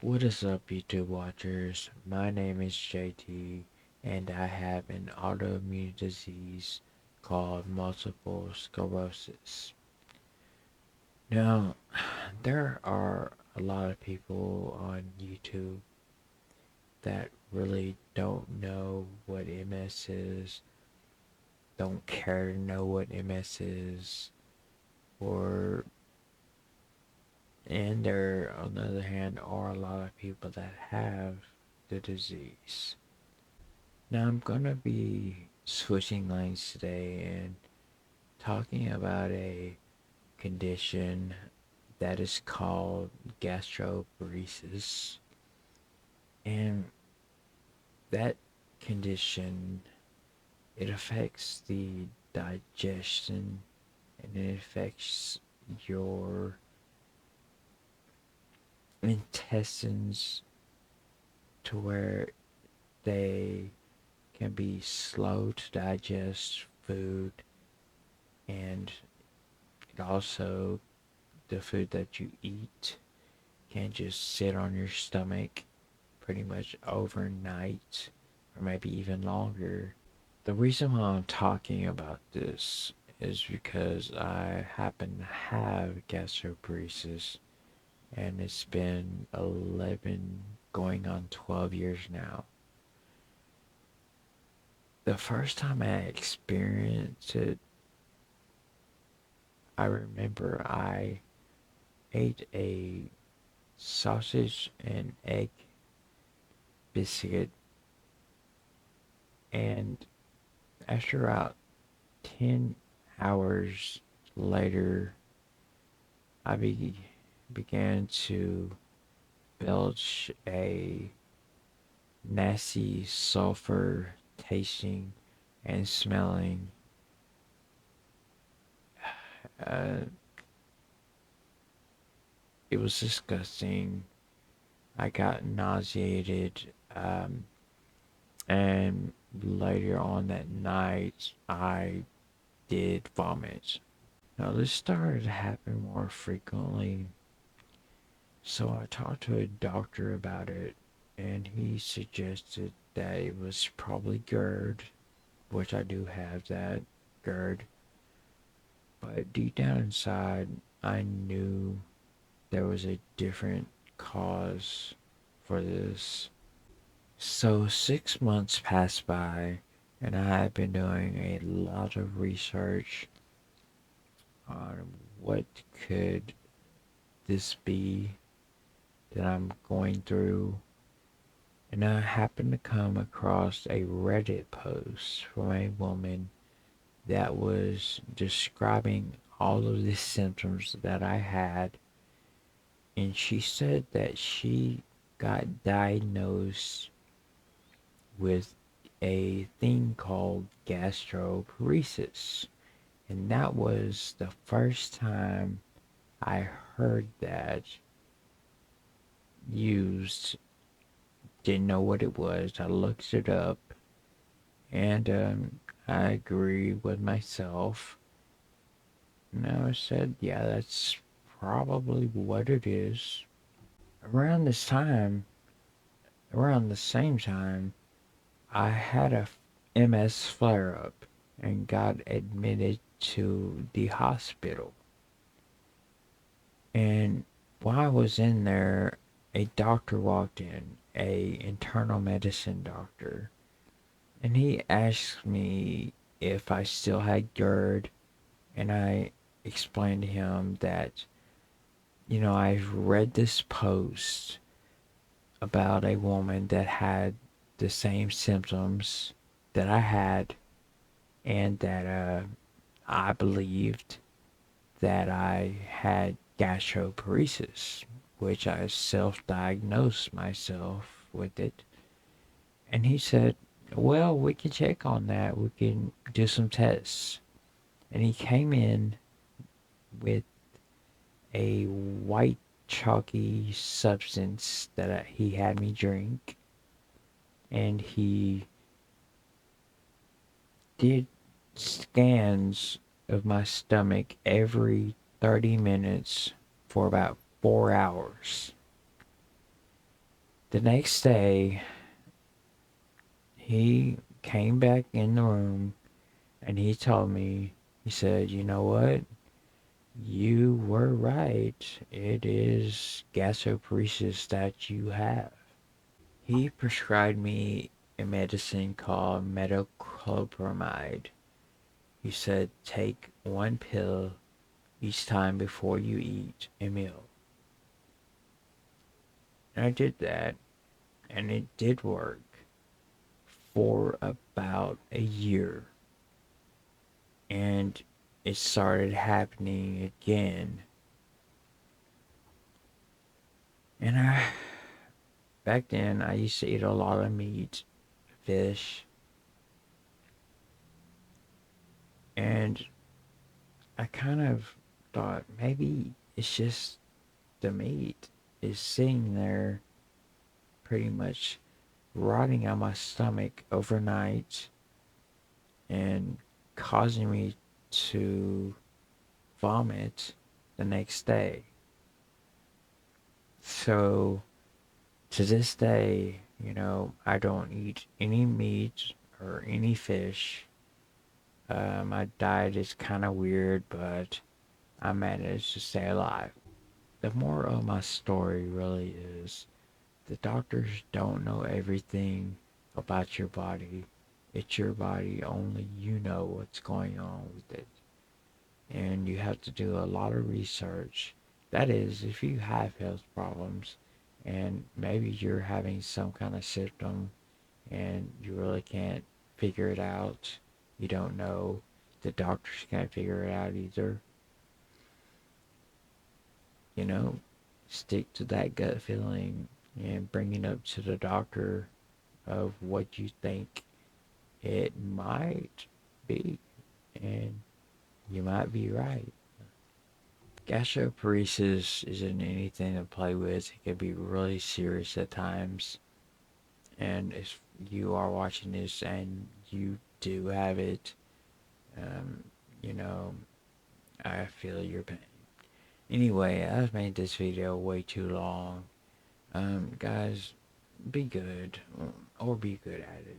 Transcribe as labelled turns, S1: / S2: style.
S1: What is up, YouTube watchers? My name is JT, and I have an autoimmune disease called multiple sclerosis. Now, there are a lot of people on YouTube that really don't know what MS is, don't care to know what MS is, or and there, on the other hand, are a lot of people that have the disease. Now I'm gonna be switching lanes today and talking about a condition that is called gastroparesis. And that condition, it affects the digestion and it affects your intestines to where they can be slow to digest food, and it also, the food that you eat can just sit on your stomach pretty much overnight or maybe even longer. The reason why I'm talking about this is because I happen to have gastroparesis, and it's been 11 going on 12 years now. The first time I experienced it, I remember I ate a sausage and egg biscuit, and after about 10 hours later, I began to belch a nasty sulfur tasting and smelling. Uh, it was disgusting. I got nauseated, and later on that night, I did vomit. Now, this started to happen more frequently, so I talked to a doctor about it, and he suggested that it was probably GERD, which I do have that GERD. But deep down inside, I knew there was a different cause for this. So 6 months passed by, and I had been doing a lot of research on what could this be that I'm going through. And I happened to come across a Reddit post from a woman that was describing all of the symptoms that I had. And she said that she got diagnosed with a thing called gastroparesis. And that was the first time I heard that used. Didn't know what it was. I looked it up, and I agree with myself. And I said, yeah, that's probably what it is. Around this time, around the same time, I had a MS flare up and got admitted to the hospital. And while I was in there, a doctor walked in, a internal medicine doctor, and he asked me if I still had GERD, and I explained to him that, I've read this post about a woman that had the same symptoms that I had, and that I believed that I had gastroparesis, which I self diagnosed myself with it. And he said, well, we can check on that. We can do some tests. And he came in with a white chalky substance that he had me drink. And he did scans of my stomach every 30 minutes for about 4 hours. The next day, he came back in the room and he told me, he said, you know what? You were right. It is gastroparesis that you have. He prescribed me a medicine called metoclopramide. He said, take one pill each time before you eat a meal. And I did that, and it did work for about a year. And it started happening again. And back then, I used to eat a lot of meat, fish, and I kind of thought maybe it's just the meat is sitting there pretty much rotting on my stomach overnight and causing me to vomit the next day. So to this day, I don't eat any meat or any fish. My diet is kind of weird, but I managed to stay alive. The moral of my story really is the doctors don't know everything about your body. It's your body, only you know what's going on with it. And you have to do a lot of research. That is, if you have health problems and maybe you're having some kind of symptom and you really can't figure it out, you don't know, the doctors can't figure it out either, you know, stick to that gut feeling and bring it up to the doctor of what you think it might be. And you might be right. Gastroparesis isn't anything to play with. It can be really serious at times. And if you are watching this and you do have it, um, you know, I feel your pain. Anyway, I've made this video way too long. Guys, be good or be good at it.